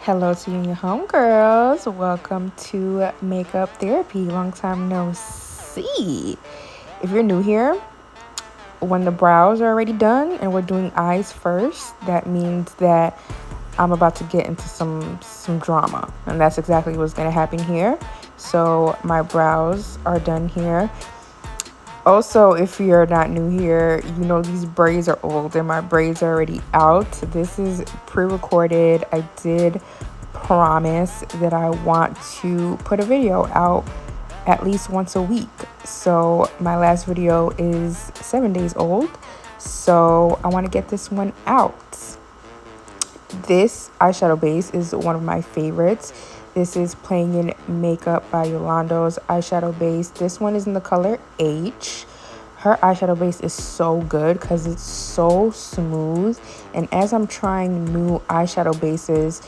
Hello to you and your homegirls. Welcome to Makeup Therapy. Long time no see. If you're new here, when the brows are already done and we're doing eyes first, that means that I'm about to get into some drama. And that's exactly what's going to happen here. So my brows are done here. Also, if you're not new here, you know these braids are old and my braids are already out. This is pre-recorded. I did promise that I want to put a video out at least once a week. So my last video is 7 days old. So I want to get this one out. This eyeshadow base is one of my favorites. This is Playing in Makeup by Yolanda's eyeshadow base. This one is in the color H. Her eyeshadow base is so good because it's so smooth. And as I'm trying new eyeshadow bases,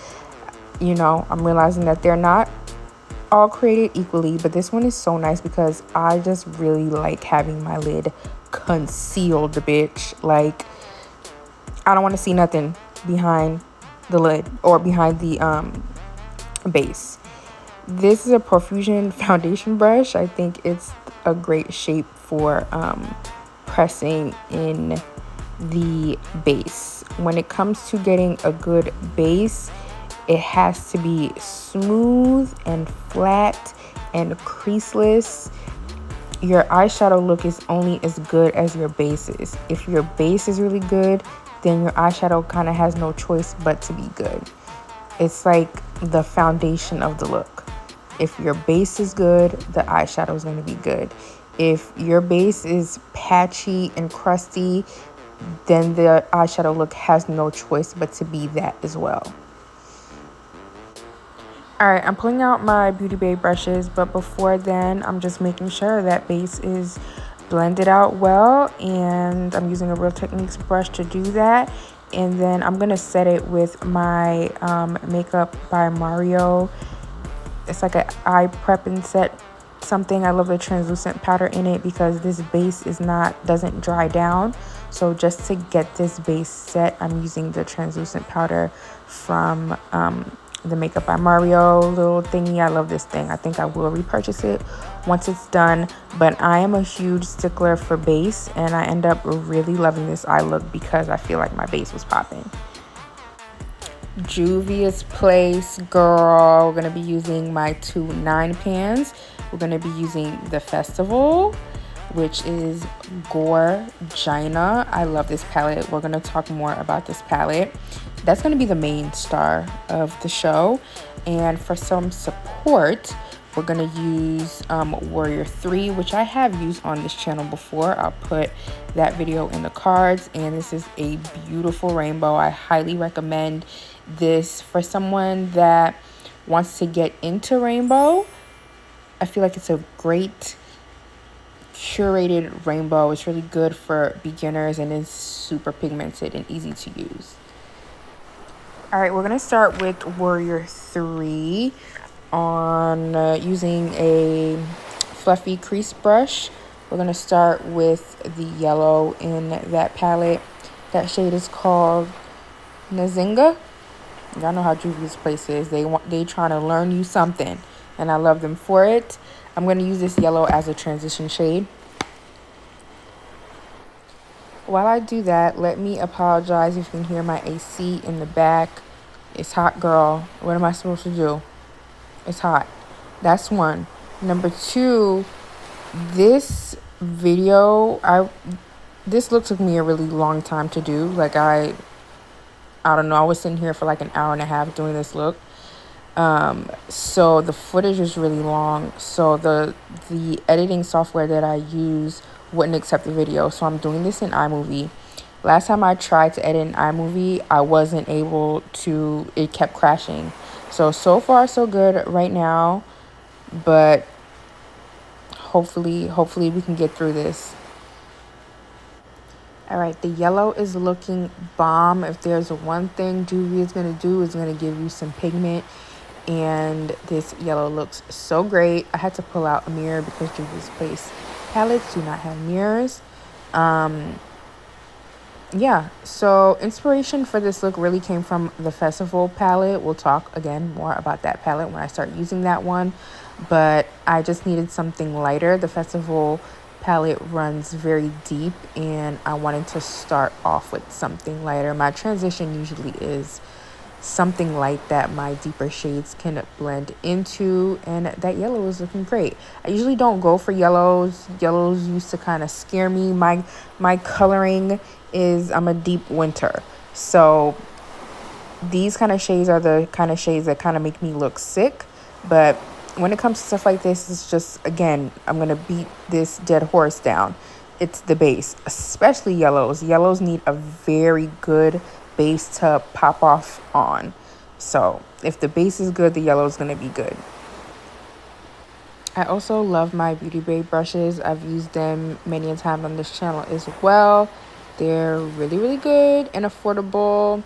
I'm realizing that they're not all created equally. But this one is so nice because I just really like having my lid concealed, bitch. Like, I don't want to see nothing behind the lid or behind the base. This is a Profusion foundation brush. I think it's a great shape for pressing in the base. When it comes to getting a good base, it has to be smooth and flat and creaseless. Your eyeshadow look is only as good as your base is. If your base is really good, then your eyeshadow kind of has no choice but to be good. It's like the foundation of the look. If your base is good, the eyeshadow is going to be good. If your base is patchy and crusty, then the eyeshadow look has no choice but to be that as well. All right, I'm pulling out my Beauty Bay brushes, but before then, I'm just making sure that base is blended out well, and I'm using a Real Techniques brush to do that. And then I'm gonna set it with my Makeup by Mario. It's like an eye prep and set something. I love the translucent powder in it because this base doesn't dry down. So just to get this base set, I'm using the translucent powder from the Makeup by Mario little thingy. I love this thing. I think I will repurchase it once it's done, but I am a huge stickler for base, and I end up really loving this eye look because I feel like my base was popping. Juvia's Place, girl. We're gonna be using my two 9 pans. We're gonna be using the Festival, which is Gorgina. I love this palette. We're gonna talk more about this palette. That's gonna be the main star of the show. And for some support, we're gonna use Warrior 3, which I have used on this channel before. I'll put that video in the cards. And this is a beautiful rainbow. I highly recommend this for someone that wants to get into rainbow. I feel like it's a great curated rainbow. It's really good for beginners and is super pigmented and easy to use. All right, we're gonna start with Warrior 3 on using a fluffy crease brush. We're gonna start with the yellow in that palette. That shade is called Nazinga. Y'all know how Juvia's Place is. They trying to learn you something, and I love them for it. I'm gonna use this yellow as a transition shade. While I do that, let me apologize if you can hear my AC in the back. It's hot, girl. What am I supposed to do? It's hot. That's one. Number two, this video, this look took me a really long time to do. Like I don't know. I was sitting here for like an hour and a half doing this look. So the footage is really long. So the editing software that I use wouldn't accept the video. So I'm doing this in iMovie. Last time I tried to edit in iMovie, I wasn't able to, it kept crashing. So far so good right now, but hopefully we can get through this. All right, the yellow is looking bomb. If there's one thing Juvia is going to do, is going to give you some pigment. And this yellow looks so great. I had to pull out a mirror because Juvia's Place palettes do not have mirrors. Yeah, so inspiration for this look really came from the festival palette. We'll talk again more about that palette when I start using that one, but I just needed something lighter. The festival palette runs very deep, and I wanted to start off with something lighter. My transition usually is something light that my deeper shades can blend into, and that yellow is looking great. I usually don't go for yellows used to kind of scare me. My coloring is, I'm a deep winter, so these kind of shades are the kind of shades that kind of make me look sick. But when it comes to stuff like this, it's just, again, I'm gonna beat this dead horse down. It's the base, especially yellows need a very good base to pop off on. So if the base is good, the yellow is going to be good. I also love my Beauty Bay brushes. I've used them many a time on this channel as well. They're really, really good and affordable.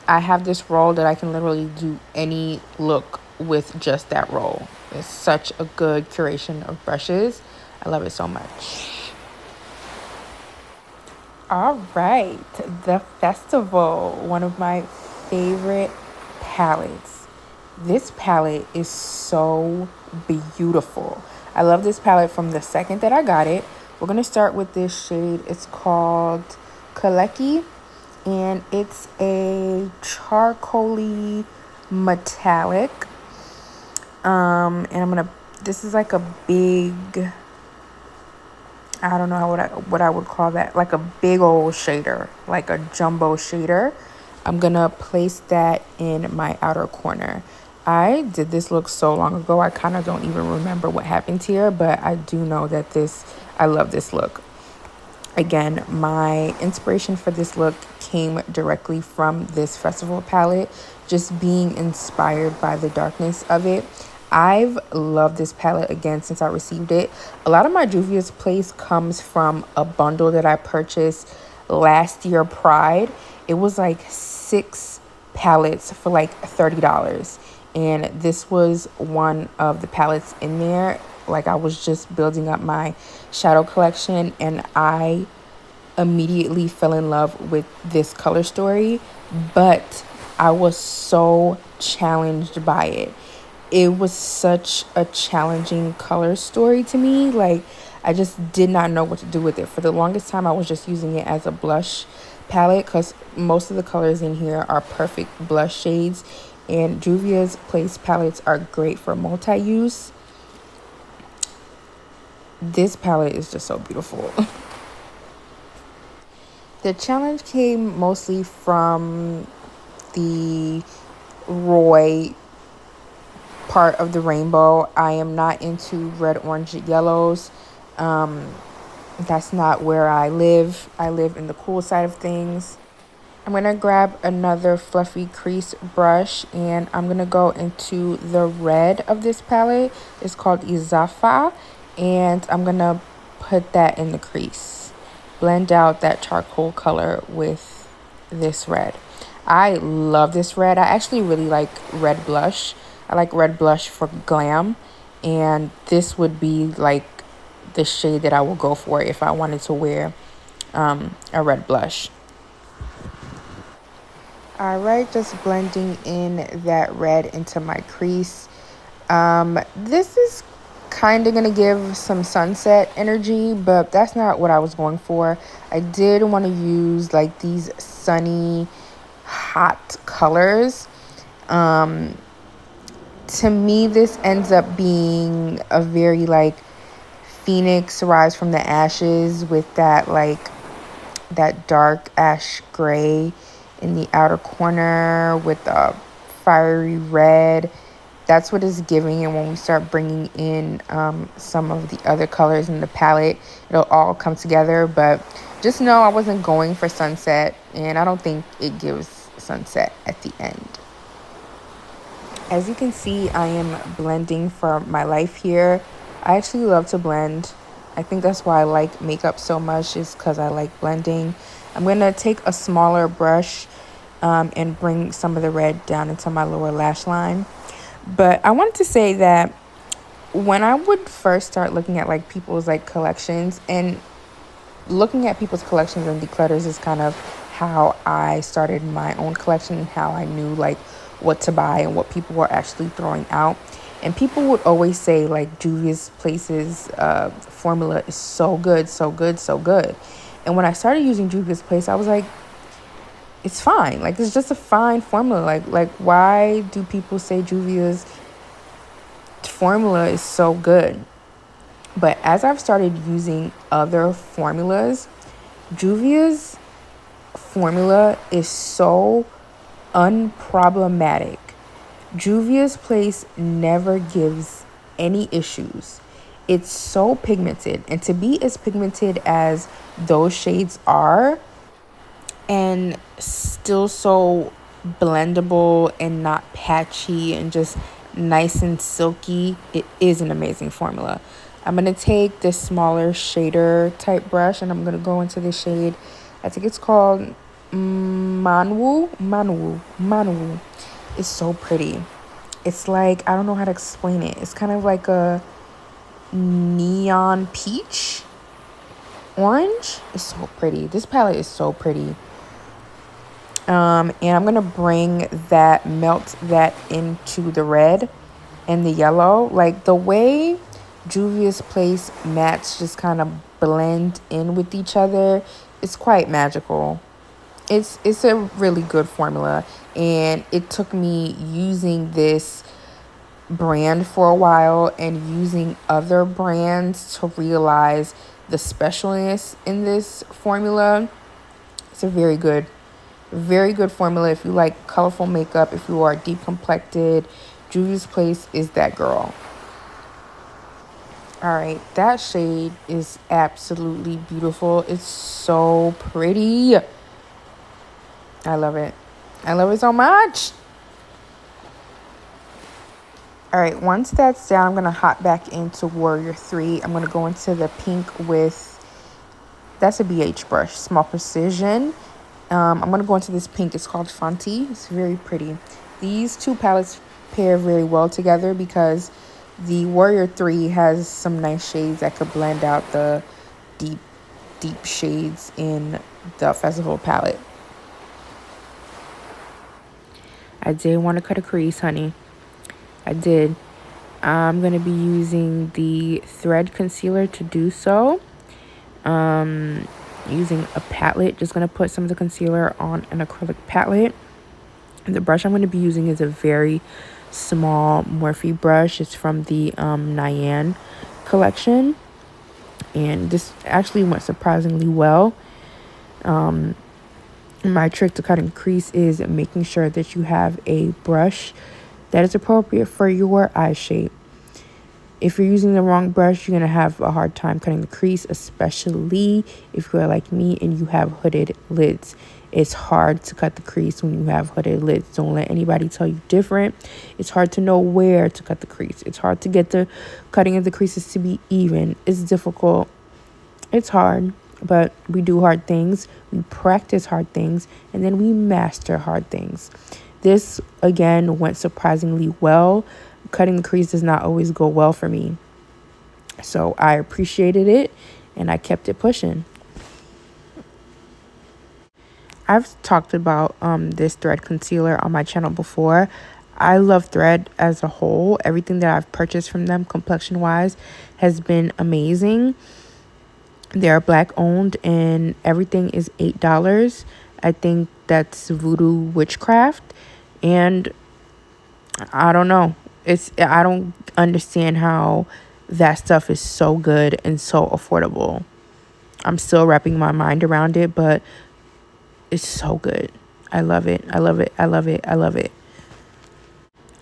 I have this roll that I can literally do any look with just that roll. It's such a good curation of brushes. I love it so much. All right, the festival, one of my favorite palettes. This palette is so beautiful. I love this palette from the second that I got it. We're going to start with this shade. It's called Kaleki, and it's a charcoaly metallic. And this is like a big, I don't know what I would call that, like a big old shader, like a jumbo shader. I'm gonna place that in my outer corner. I did this look so long ago, I kind of don't even remember what happened here, but I do know that I love this look. Again, my inspiration for this look came directly from this festival palette, just being inspired by the darkness of it. I've loved this palette again since I received it. A lot of my Juvia's Place comes from a bundle that I purchased last year, Pride. It was like 6 palettes for like $30. And this was one of the palettes in there. Like, I was just building up my shadow collection, and I immediately fell in love with this color story, but I was so challenged by it. It was such a challenging color story to me. Like, I just did not know what to do with it. For the longest time, I was just using it as a blush palette because most of the colors in here are perfect blush shades, and Juvia's Place palettes are great for multi-use. This palette is just so beautiful. The challenge came mostly from the Roy part of the rainbow. I am not into red, orange, yellows. That's not where I live. I live in the cool side of things. I'm going to grab another fluffy crease brush, and I'm going to go into the red of this palette. It's called Izafa, and I'm going to put that in the crease. Blend out that charcoal color with this red. I love this red. I actually really like red blush. I like red blush for glam, and this would be like the shade that I will go for if I wanted to wear a red blush. All right, just blending in that red into my crease. This is kind of going to give some sunset energy, but that's not what I was going for. I did want to use like these sunny, hot colors. To me, this ends up being a very like phoenix rise from the ashes with that like that dark ash gray in the outer corner with a fiery red. That's what it's giving. And when we start bringing in some of the other colors in the palette, it'll all come together. But just know I wasn't going for sunset, and I don't think it gives sunset at the end. As you can see, I am blending for my life here. I actually love to blend. I think that's why I like makeup so much, is because I like blending. I'm going to take a smaller brush and bring some of the red down into my lower lash line. But I wanted to say that when I would first start looking at like people's like collections, and looking at people's collections and declutters is kind of how I started my own collection and how I knew like what to buy and what people were actually throwing out. And people would always say like Juvia's Place's formula is so good, so good, so good. And when I started using Juvia's Place, I was like, it's fine. Like it's just a fine formula. Like why do people say Juvia's formula is so good? But as I've started using other formulas, Juvia's formula is so unproblematic. Juvia's Place never gives any issues. It's so pigmented, and to be as pigmented as those shades are and still so blendable and not patchy and just nice and silky, it is an amazing formula. I'm going to take this smaller shader type brush and I'm going to go into the shade, I think it's called Manwu. It's so pretty. It's like, I don't know how to explain it. It's kind of like a neon peach orange. It's so pretty. This palette is so pretty. And I'm gonna melt that into the red and the yellow. Like the way Juvia's Place mattes just kind of blend in with each other, it's quite magical. It's a really good formula, and it took me using this brand for a while and using other brands to realize the specialness in this formula. It's a very good formula if you like colorful makeup, if you are deep complected. Juvia's Place is that girl. All right, that shade is absolutely beautiful. It's so pretty. I love it. I love it so much. All right, once that's down, I'm going to hop back into Warrior 3. I'm going to go into the pink that's a BH brush, Small Precision. I'm going to go into this pink. It's called Fanti. It's very pretty. These two palettes pair very well together because the Warrior 3 has some nice shades that could blend out the deep shades in the Festival palette. I did want to cut a crease, honey. I did. I'm going to be using the thread concealer to do so. Using a palette. Just going to put some of the concealer on an acrylic palette. And the brush I'm going to be using is a very small Morphe brush. It's from the Nyan collection. And this actually went surprisingly well. My trick to cutting crease is making sure that you have a brush that is appropriate for your eye shape. If you're using the wrong brush, you're going to have a hard time cutting the crease, especially if you're like me and you have hooded lids. It's hard to cut the crease when you have hooded lids. Don't let anybody tell you different. It's hard to know where to cut the crease. It's hard to get the cutting of the creases to be even. It's difficult. It's hard. But we do hard things, we practice hard things, and then we master hard things. This, again, went surprisingly well. Cutting the crease does not always go well for me. So I appreciated it, and I kept it pushing. I've talked about this thread concealer on my channel before. I love Thread as a whole. Everything that I've purchased from them, complexion-wise, has been amazing. They're Black owned and everything is $8. I think that's Voodoo Witchcraft. And I don't know. I don't understand how that stuff is so good and so affordable. I'm still wrapping my mind around it, but it's so good. I love it. I love it. I love it. I love it.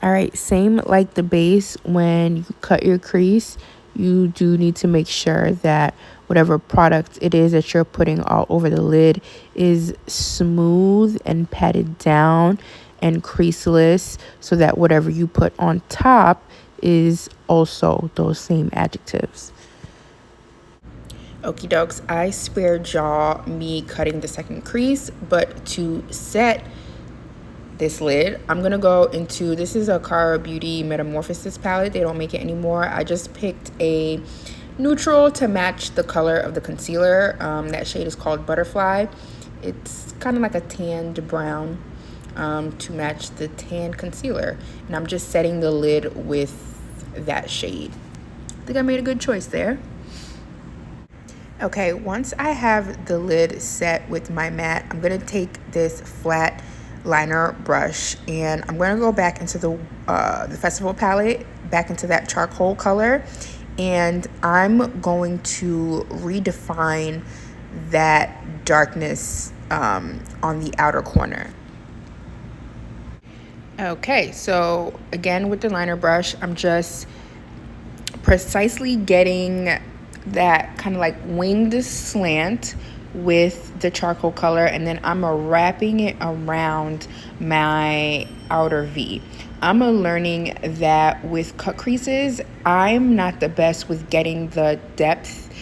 All right, same like the base, when you cut your crease, you do need to make sure that whatever product it is that you're putting all over the lid is smooth and patted down and creaseless, so that whatever you put on top is also those same adjectives. Okie dokes, I spared y'all me cutting the second crease, but to set this lid, I'm gonna go into, this is a Cara Beauty Metamorphosis palette. They don't make it anymore. I just picked a neutral to match the color of the concealer. That shade is called Butterfly. It's kind of like a tanned brown to match the tan concealer. And I'm just setting the lid with that shade. I think I made a good choice there. Okay, once I have the lid set with my matte, I'm gonna take this flat liner brush and I'm gonna go back into the Festival palette, back into that charcoal color, and I'm going to redefine that darkness on the outer corner. Okay, so again with the liner brush, I'm just precisely getting that kind of like winged slant with the charcoal color, and then I'm wrapping it around my outer V. I'm learning that with cut creases, I'm not the best with getting the depth,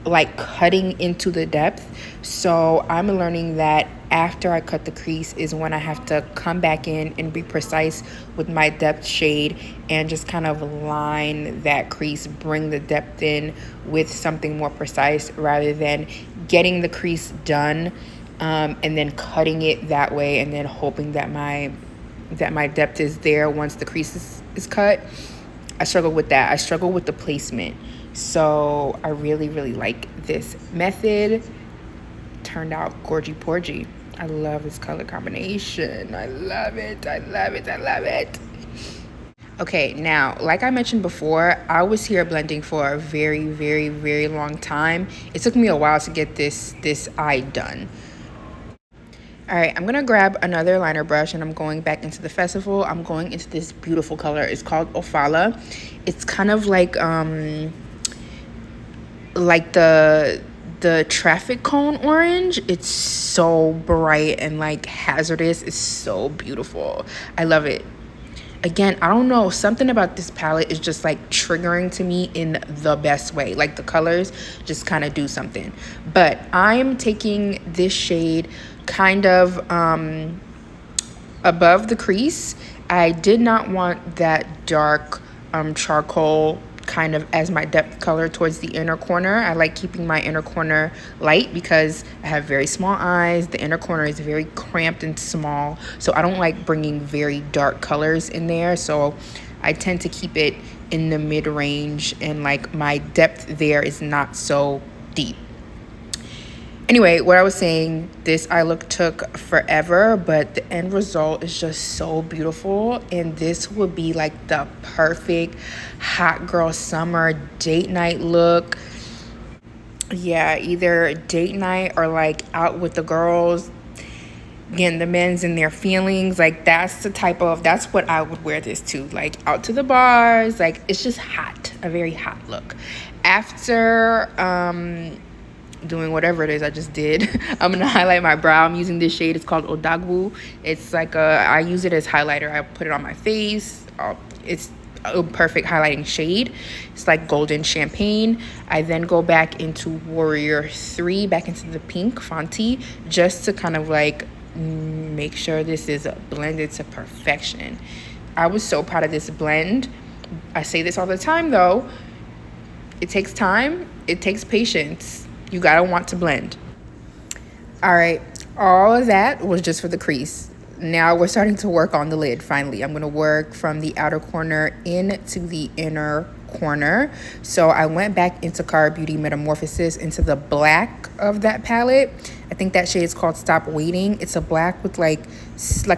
like cutting into the depth. So I'm learning that after I cut the crease is when I have to come back in and be precise with my depth shade and just kind of line that crease, bring the depth in with something more precise rather than getting the crease done and then cutting it that way and then hoping that my depth is there once the crease is cut. I struggle with that. I struggle with the placement. So I really, really like this method. Turned out gorgy porgy. I love this color combination. I love it. I love it. I love it. Okay, now, like I mentioned before, I was here blending for a very, very, very long time. It took me a while to get this eye done. All right, I'm gonna grab another liner brush and I'm going back into the Festival. I'm going into this beautiful color. It's called Ofala. It's kind of like the traffic cone orange. It's so bright and like hazardous. It's so beautiful. I love it. Again, I don't know, something about this palette is just like triggering to me in the best way. Like the colors just kind of do something. But I'm taking this shade kind of above the crease. I did not want that dark charcoal kind of as my depth color towards the inner corner. I like keeping my inner corner light because I have very small eyes. The inner corner is very cramped and small, so I don't like bringing very dark colors in there. So I tend to keep it in the mid-range, and like my depth there is not so deep. Anyway, what I was saying, this eye look took forever, but the end result is just so beautiful. And this would be like the perfect hot girl summer date night look. Yeah, either date night or like out with the girls, getting the men's in their feelings. Like that's what I would wear this to. Like out to the bars, like it's just hot, a very hot look. After doing whatever it is I just did, I'm gonna highlight my brow. I'm using this shade. It's called Odagwu. It's like I use it as highlighter. I put it on my face. It's a perfect highlighting shade. It's like golden champagne. I then go back into Warrior 3, back into the pink Fonty, just to kind of like make sure this is blended to perfection. I was so proud of this blend. I say this all the time though. It takes time. It takes patience. You gotta want to blend. All right, all of that was just for the crease. Now we're starting to work on the lid finally. I'm gonna work from the outer corner into the inner corner. So I went back into Cara Beauty Metamorphosis, into the black of that palette. I think that shade is called Stop Waiting. It's a black with like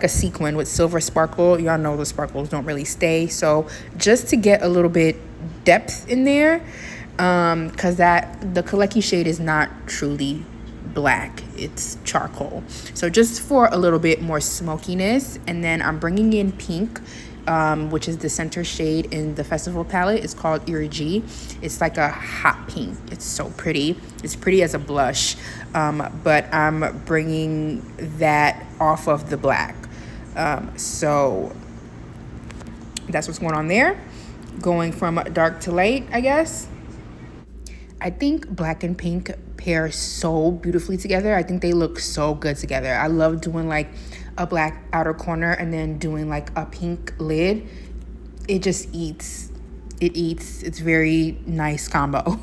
a sequin with silver sparkle. Y'all know the sparkles don't really stay. So just to get a little bit depth in there, because the Kalecki shade is not truly black, it's charcoal. So just for a little bit more smokiness. And then I'm bringing in pink, which is the center shade in the Festival palette. It's called Iriji. It's like a hot pink. It's so pretty. It's pretty as a blush, but I'm bringing that off of the black. So that's what's going on there. Going from dark to light, I guess. I think black and pink pair so beautifully together. I think they look so good together. I love doing like a black outer corner and then doing like a pink lid. It just eats it eats. It's very nice combo.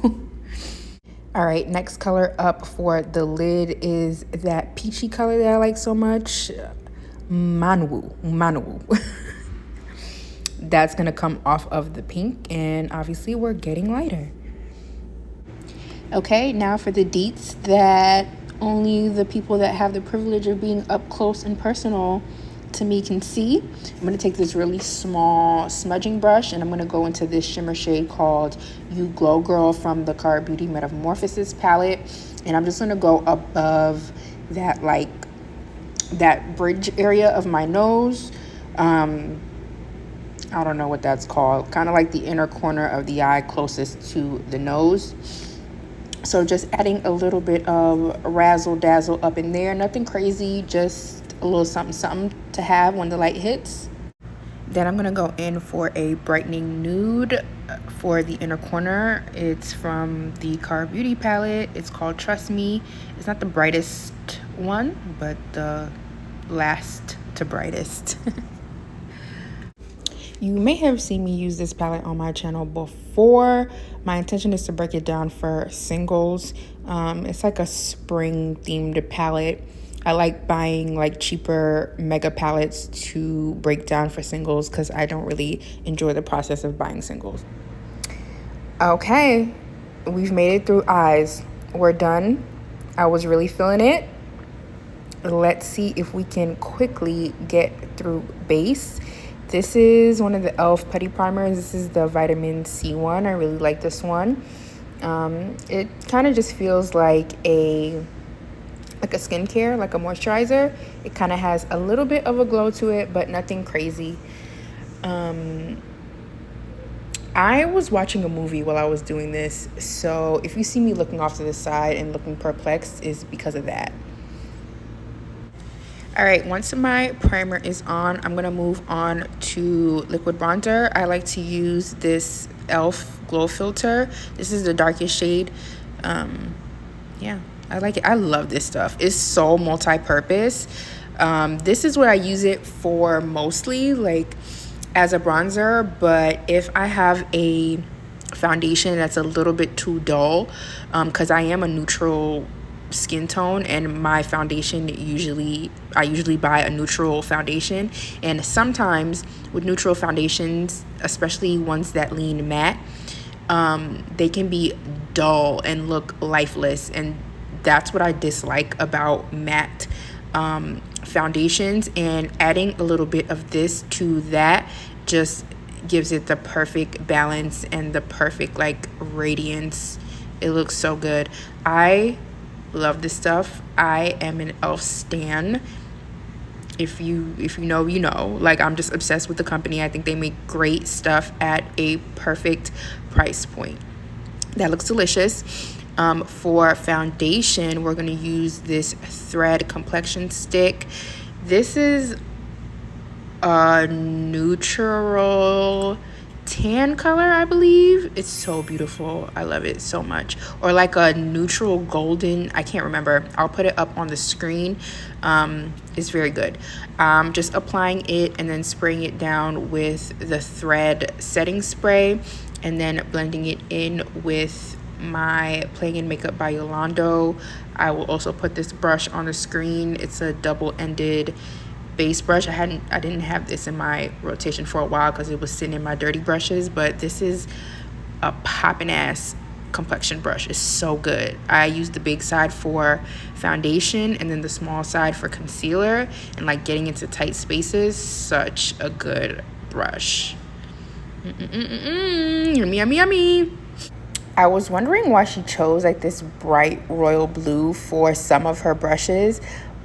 All right, next color up for the lid is that peachy color that I like so much. Manu. That's gonna come off of the pink, and obviously we're getting lighter. Okay, now for the deets that only the people that have the privilege of being up close and personal to me can see. I'm going to take this really small smudging brush and I'm going to go into this shimmer shade called You Glow Girl from the Cara Beauty Metamorphosis palette. And I'm just going to go above that, like, that bridge area of my nose. I don't know what that's called. Kind of like the inner corner of the eye closest to the nose. So just adding a little bit of razzle dazzle up in there. Nothing crazy, just a little something to have when the light hits. Then I'm going to go in for a brightening nude for the inner corner. It's from the Cara Beauty palette. It's called Trust Me. It's not the brightest one, but the last to brightest. You may have seen me use this palette on my channel before. My intention is to break it down for singles. It's like a spring themed palette. I like buying like cheaper mega palettes to break down for singles because I don't really enjoy the process of buying singles. Okay, we've made it through eyes. We're done. I was really feeling it. Let's see if we can quickly get through base. This is one of the e.l.f. putty primers. This is the vitamin C one. I really like this one. It kind of just feels like a skincare, like a moisturizer. It kind of has a little bit of a glow to it, but nothing crazy. I was watching a movie while I was doing this, so if you see me looking off to the side and looking perplexed, is because of that. All right, once my primer is on, I'm going to move on to liquid bronzer. I like to use this e.l.f. Glow Filter. This is the darkest shade. Yeah, I like it. I love this stuff. It's so multi-purpose. This is what I use it for mostly, like as a bronzer. But if I have a foundation that's a little bit too dull, because I am a neutral skin tone and my foundation I usually buy a neutral foundation, and sometimes with neutral foundations, especially ones that lean matte, they can be dull and look lifeless, and that's what I dislike about matte foundations. And adding a little bit of this to that just gives it the perfect balance and the perfect like radiance. It looks so good. I love this stuff. I am an e.l.f. stan. If you know, you know. Like, I'm just obsessed with the company. I think they make great stuff at a perfect price point. That looks delicious. For foundation, we're going to use this Thread complexion stick. This is a neutral tan color, I believe. It's so beautiful. I love it so much. Or like a neutral golden, I can't remember. I'll put it up on the screen. It's very good. Just applying it and then spraying it down with the Thread setting spray, and then blending it in with my Playing in Makeup by Yolando. I will also put this brush on the screen. It's a double-ended base brush. I didn't have this in my rotation for a while because it was sitting in my dirty brushes, but this is a poppin' ass complexion brush. It's so good. I use the big side for foundation and then the small side for concealer, and like getting into tight spaces. Such a good brush. Yummy, yummy, yummy. I was wondering why she chose like this bright royal blue for some of her brushes,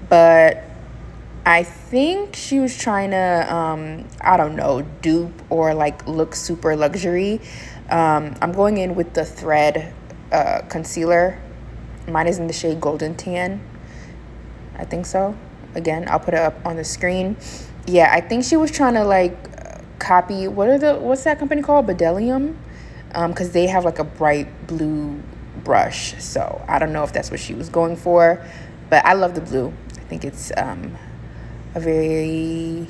but I think she was trying to, I don't know, dupe or like look super luxury. I'm going in with the Thread concealer. Mine is in the shade Golden Tan. I think so. Again, I'll put it up on the screen. Yeah, I think she was trying to like copy, what's that company called? Bedelium? Because they have like a bright blue brush. So I don't know if that's what she was going for, but I love the blue. I think it's a very,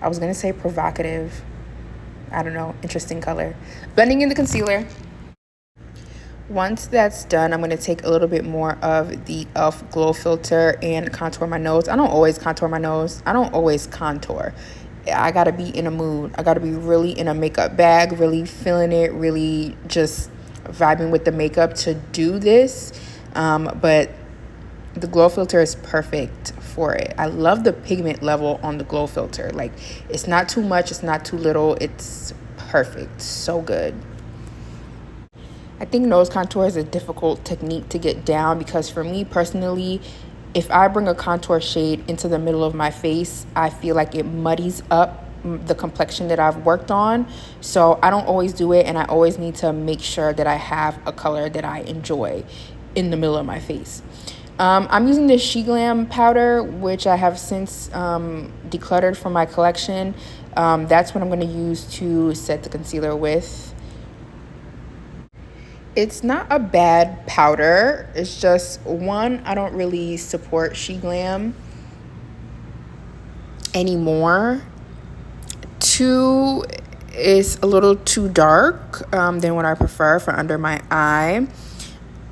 I was gonna say provocative. I don't know, interesting color. Blending in the concealer. Once that's done, I'm going to take a little bit more of the e.l.f. glow filter and contour my nose. I don't always contour my nose. I don't always contour. I got to be in a mood. I got to be really in a makeup bag, really feeling it, really just vibing with the makeup to do this. But the glow filter is perfect for it. I love the pigment level on the glow filter. Like, it's not too much, it's not too little. It's perfect. So good. I think nose contour is a difficult technique to get down because for me personally, if I bring a contour shade into the middle of my face, I feel like it muddies up the complexion that I've worked on. So I don't always do it, and I always need to make sure that I have a color that I enjoy in the middle of my face. I'm using this She Glam powder, which I have since decluttered from my collection. That's what I'm going to use to set the concealer with. It's not a bad powder. It's just, one, I don't really support She Glam anymore. Two, it's a little too dark than what I prefer for under my eye.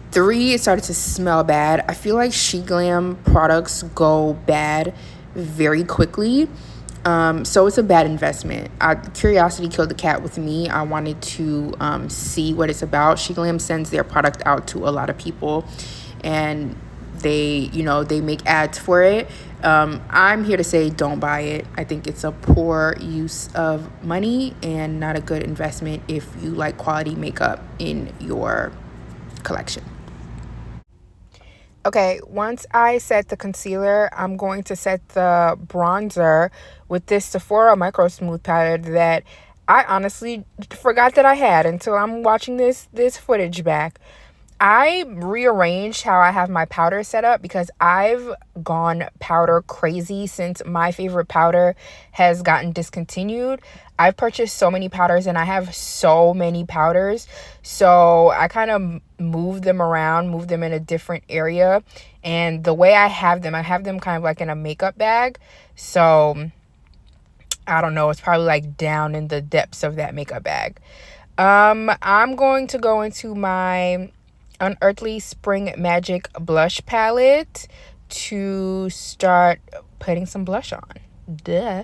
Three, it started to smell bad. I feel like She Glam products go bad very quickly. So it's a bad investment. Curiosity killed the cat with me. I wanted to see what it's about. She Glam sends their product out to a lot of people, and they make ads for it. I'm here to say don't buy it. I think it's a poor use of money and not a good investment if you like quality makeup in your collection. Okay, once I set the concealer, I'm going to set the bronzer with this Sephora Micro Smooth palette that I honestly forgot that I had until I'm watching this footage back. I rearranged how I have my powder set up because I've gone powder crazy since my favorite powder has gotten discontinued. I've purchased so many powders and I have so many powders. So I kind of moved them around, moved them in a different area. And the way I have them kind of like in a makeup bag. So I don't know, it's probably like down in the depths of that makeup bag. I'm going to go into my Unearthly Spring Magic blush palette to start putting some blush on. Duh.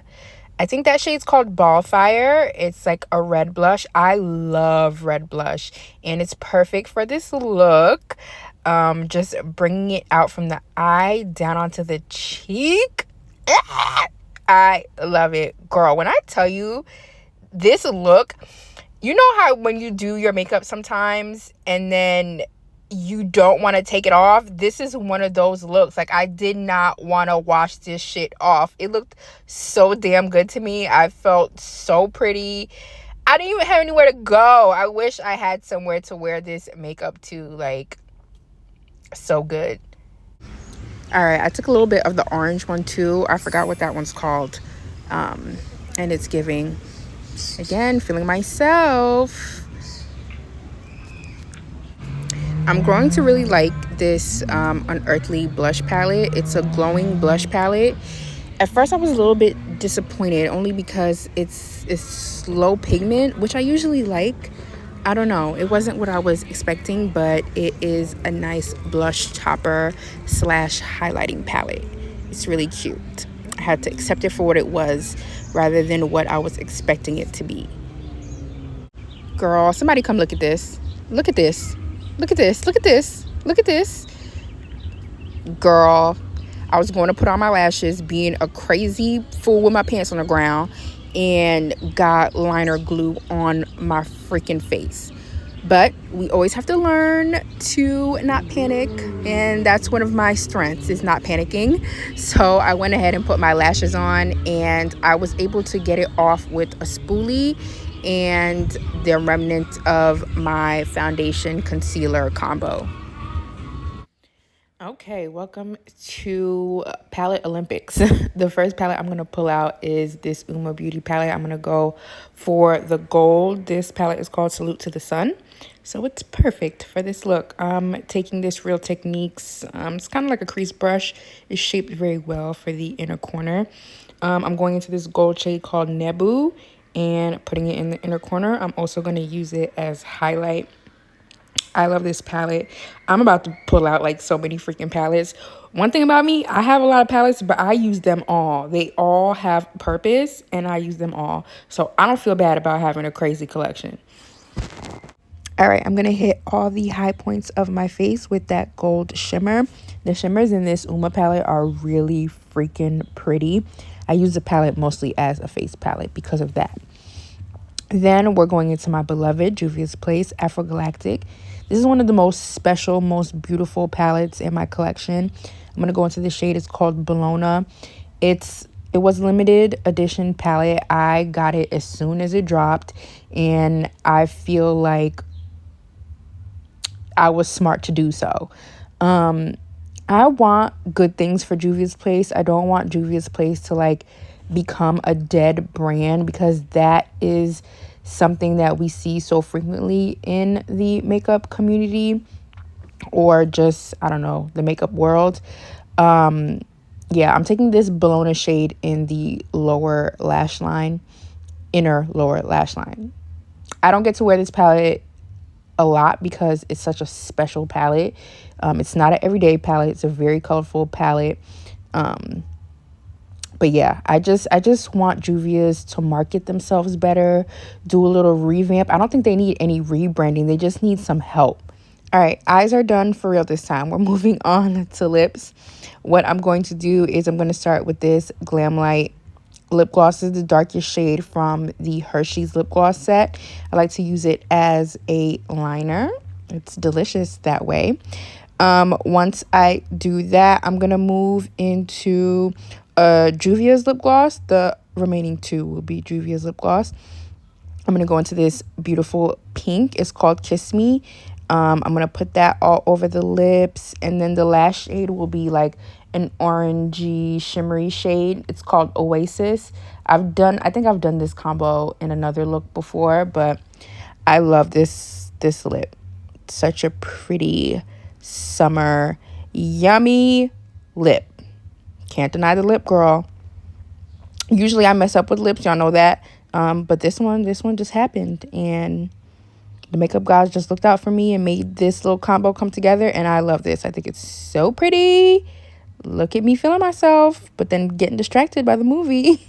I think that shade's called Ballfire. It's like a red blush. I love red blush, and it's perfect for this look. Just bringing it out from the eye down onto the cheek. I love it, girl. When I tell you this look, you know how when you do your makeup sometimes and then you don't want to take it off? This is one of those looks. Like, I did not want to wash this shit off. It looked so damn good to me. I felt so pretty. I didn't even have anywhere to go. I wish I had somewhere to wear this makeup to. Like, so good. All right, I took a little bit of the orange one too. I forgot what that one's called. And it's giving, again, feeling myself. I'm growing to really like this Unearthly blush palette. It's a glowing blush palette. At first I was a little bit disappointed only because it's low pigment, which I usually like. I don't know, it wasn't what I was expecting, but it is a nice blush topper / highlighting palette. It's really cute. I had to accept it for what it was rather than what I was expecting it to be. Girl, somebody come look at this. Look at this. Look at this. Look at this. Look at this. Girl, I was going to put on my lashes, being a crazy fool with my pants on the ground, and got liner glue on my freaking face. But we always have to learn to not panic, and that's one of my strengths, is not panicking. So I went ahead and put my lashes on, and I was able to get it off with a spoolie and the remnant of my foundation concealer combo. Okay, welcome to Palette Olympics. The first palette I'm going to pull out is this Uma Beauty palette. I'm going to go for the gold. This palette is called Salute to the Sun. So it's perfect for this look. I'm taking this Real Techniques. It's kind of like a crease brush. It's shaped very well for the inner corner. I'm going into this gold shade called Nebu. and putting it in the inner corner. I'm also going to use it as highlight. I love this palette. I'm about to pull out like so many freaking palettes. One thing about me, I have a lot of palettes, but I use them all. They all have purpose and I use them all. So I don't feel bad about having a crazy collection. All right, I'm going to hit all the high points of my face with that gold shimmer. The shimmers in this Uma palette are really freaking pretty. I use the palette mostly as a face palette because of that. Then we're going into my beloved Juvia's Place Afro Galactic. This is one of the most special, most beautiful palettes in my collection. I'm going to go into the shade. It's called Bologna. It was a limited edition palette. I got it as soon as it dropped, and I feel like I was smart to do so. I want good things for Juvia's Place. I don't want Juvia's Place to like become a dead brand, because that is something that we see so frequently in the makeup community, or just, I don't know, the makeup world. Yeah, I'm taking this Bologna shade in the lower lash line, inner lower lash line. I don't get to wear this palette a lot because it's such a special palette. It's not an everyday palette. It's a very colorful palette. But yeah, I just want Juvia's to market themselves better, do a little revamp. I don't think they need any rebranding. They just need some help. All right, eyes are done for real this time. We're moving on to lips. What I'm going to do is I'm going to start with this Glam Light lip gloss. This is the darkest shade from the Hershey's lip gloss set. I like to use it as a liner. It's delicious that way. Once I do that, I'm going to move into Juvia's lip gloss. The remaining two will be Juvia's lip gloss. I'm going to go into this beautiful pink. It's called Kiss Me. I'm going to put that all over the lips. And then the last shade will be like an orangey shimmery shade. It's called Oasis. I think I've done this combo in another look before, but I love this lip. Such a pretty summer yummy lip. Can't deny the lip, girl. Usually I mess up with lips, y'all know that. But this one just happened, and the makeup guys just looked out for me and made this little combo come together, and I love this. I think it's so pretty. Look at me feeling myself, but then getting distracted by the movie.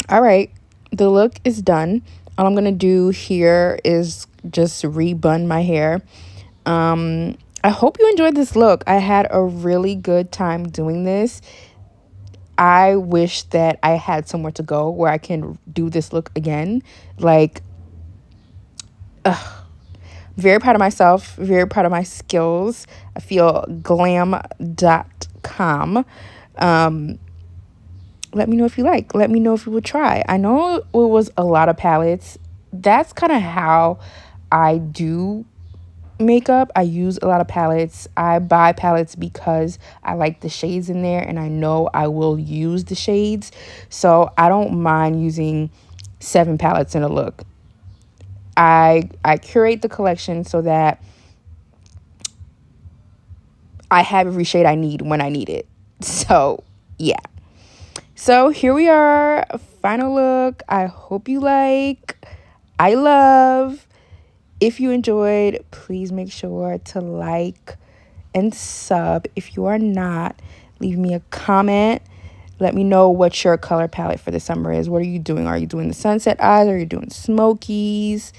All right, the look is done. All I'm gonna do here is just rebun my hair. I hope you enjoyed this look. I had a really good time doing this. I wish that I had somewhere to go where I can do this look again. Like, very proud of myself, very proud of my skills. I feel glam.com. Let me know if you like. Let me know if you would try. I know it was a lot of palettes. That's kind of how I do makeup. I use a lot of palettes. I buy palettes because I like the shades in there and I know I will use the shades. So I don't mind using 7 palettes in a look. I curate the collection so that I have every shade I need when I need it. So yeah. So here we are, final look. I hope you like. I love. If you enjoyed, please make sure to like and sub. If you are not, leave me a comment. Let me know what your color palette for the summer is. What are you doing? Are you doing the sunset eyes? Are you doing smokies?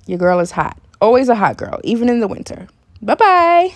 Your girl is hot. Always a hot girl, even in the winter. Bye-bye.